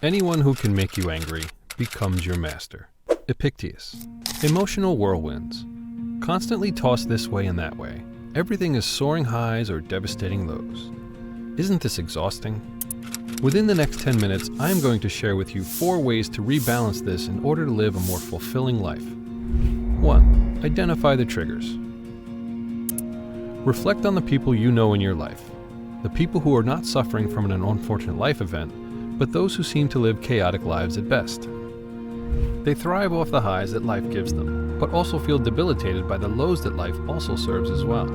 Anyone who can make you angry becomes your master. Epictetus. Emotional whirlwinds. Constantly tossed this way and that way. Everything is soaring highs or devastating lows. Isn't this exhausting? Within the next 10 minutes, I am going to share with you 4 ways to rebalance this in order to live a more fulfilling life. 1. Identify the triggers. Reflect on the people you know in your life. The people who are not suffering from an unfortunate life event, but those who seem to live chaotic lives at best. They thrive off the highs that life gives them, but also feel debilitated by the lows that life also serves as well.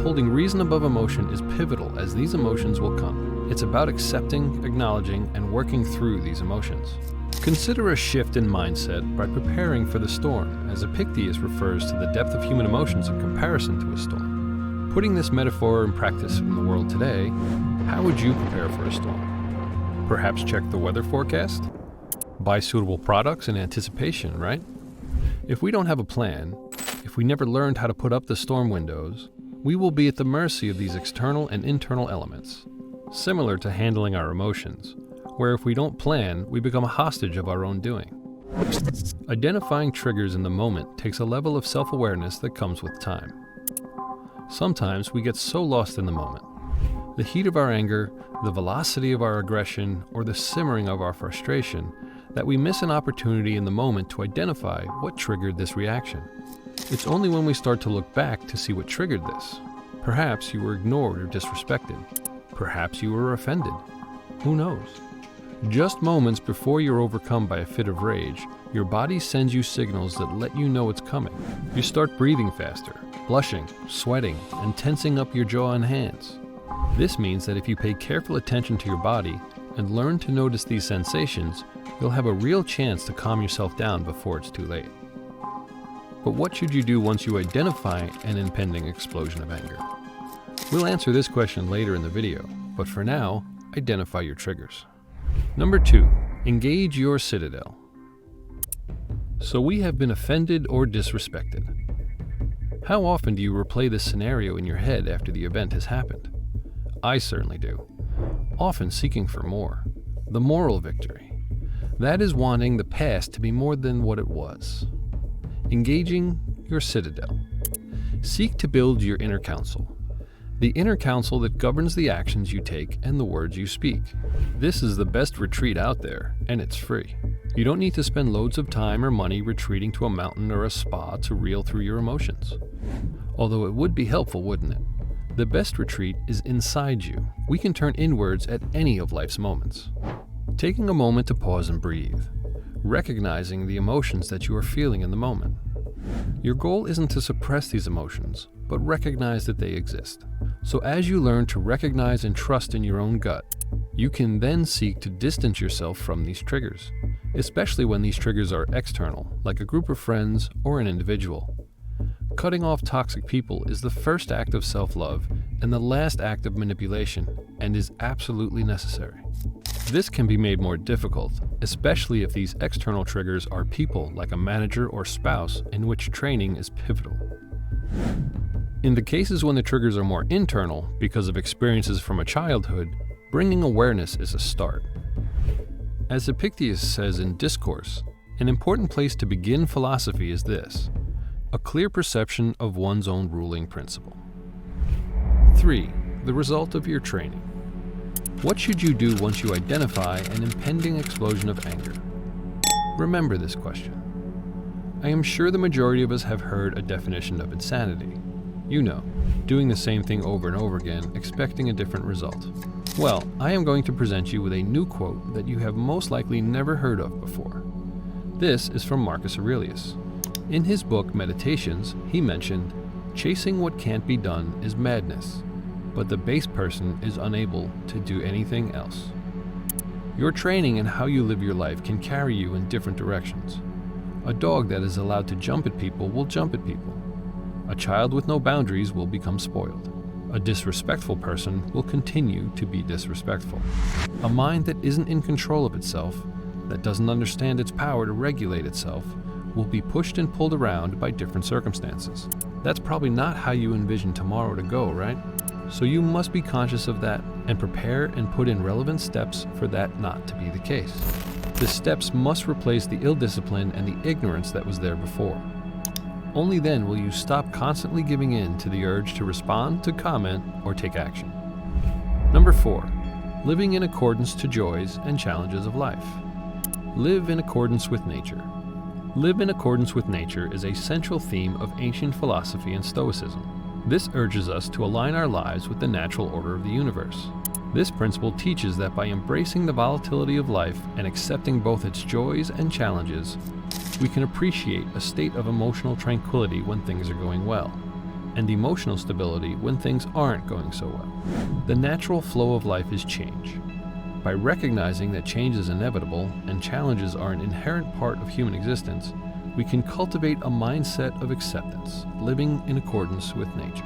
Holding reason above emotion is pivotal, as these emotions will come. It's about accepting, acknowledging, and working through these emotions. Consider a shift in mindset by preparing for the storm, as Epictetus refers to the depth of human emotions in comparison to a storm. Putting this metaphor in practice in the world today, how would you prepare for a storm? Perhaps check the weather forecast? Buy suitable products in anticipation, right? If we don't have a plan, if we never learned how to put up the storm windows, we will be at the mercy of these external and internal elements, similar to handling our emotions, where if we don't plan, we become a hostage of our own doing. Identifying triggers in the moment takes a level of self-awareness that comes with time. Sometimes we get so lost in the moment. The heat of our anger, the velocity of our aggression, or the simmering of our frustration, that we miss an opportunity in the moment to identify what triggered this reaction. It's only when we start to look back to see what triggered this. Perhaps you were ignored or disrespected. Perhaps you were offended. Who knows? Just moments before you're overcome by a fit of rage, your body sends you signals that let you know it's coming. You start breathing faster, blushing, sweating, and tensing up your jaw and hands. This means that if you pay careful attention to your body and learn to notice these sensations, you'll have a real chance to calm yourself down before it's too late. But what should you do once you identify an impending explosion of anger? We'll answer this question later in the video, but for now, identify your triggers. Number 2, engage your citadel. So we have been offended or disrespected. How often do you replay this scenario in your head after the event has happened? I certainly do, often seeking for more, the moral victory. That is wanting the past to be more than what it was. Engaging your citadel. Seek to build your inner council. The inner council that governs the actions you take and the words you speak. This is the best retreat out there, and it's free. You don't need to spend loads of time or money retreating to a mountain or a spa to reel through your emotions. Although it would be helpful, wouldn't it? The best retreat is inside you. We can turn inwards at any of life's moments. Taking a moment to pause and breathe, recognizing the emotions that you are feeling in the moment. Your goal isn't to suppress these emotions, but recognize that they exist. So as you learn to recognize and trust in your own gut, you can then seek to distance yourself from these triggers, especially when these triggers are external, like a group of friends or an individual. Cutting off toxic people is the first act of self-love and the last act of manipulation, and is absolutely necessary. This can be made more difficult, especially if these external triggers are people like a manager or spouse, in which training is pivotal. In the cases when the triggers are more internal because of experiences from a childhood, bringing awareness is a start. As Epictetus says in Discourse, an important place to begin philosophy is this: a clear perception of one's own ruling principle. 3. The result of your training. What should you do once you identify an impending explosion of anger? Remember this question. I am sure the majority of us have heard a definition of insanity. You know, doing the same thing over and over again, expecting a different result. Well, I am going to present you with a new quote that you have most likely never heard of before. This is from Marcus Aurelius. In his book Meditations, he mentioned, "Chasing what can't be done is madness, but the base person is unable to do anything else." Your training and how you live your life can carry you in different directions. A dog that is allowed to jump at people will jump at people. A child with no boundaries will become spoiled. A disrespectful person will continue to be disrespectful. A mind that isn't in control of itself, that doesn't understand its power to regulate itself, will be pushed and pulled around by different circumstances. That's probably not how you envision tomorrow to go, right? So you must be conscious of that and prepare and put in relevant steps for that not to be the case. The steps must replace the ill discipline and the ignorance that was there before. Only then will you stop constantly giving in to the urge to respond, to comment, or take action. Number 4. Living in accordance to joys and challenges of life. Live in accordance with nature. Live in accordance with nature is a central theme of ancient philosophy and Stoicism. This urges us to align our lives with the natural order of the universe. This principle teaches that by embracing the volatility of life and accepting both its joys and challenges, we can appreciate a state of emotional tranquility when things are going well, and emotional stability when things aren't going so well. The natural flow of life is change. By recognizing that change is inevitable and challenges are an inherent part of human existence, we can cultivate a mindset of acceptance, living in accordance with nature.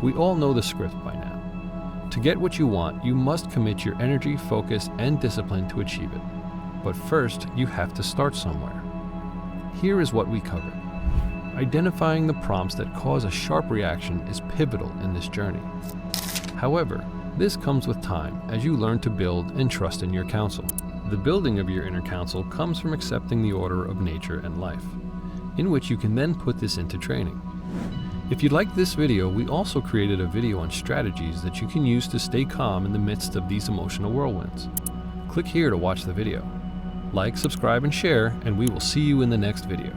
We all know the script by now. To get what you want, you must commit your energy, focus, and discipline to achieve it. But first, you have to start somewhere. Here is what we covered. Identifying the prompts that cause a sharp reaction is pivotal in this journey. However, this comes with time as you learn to build and trust in your counsel. The building of your inner counsel comes from accepting the order of nature and life, in which you can then put this into training. If you liked this video, we also created a video on strategies that you can use to stay calm in the midst of these emotional whirlwinds. Click here to watch the video. Like, subscribe, and share, and we will see you in the next video.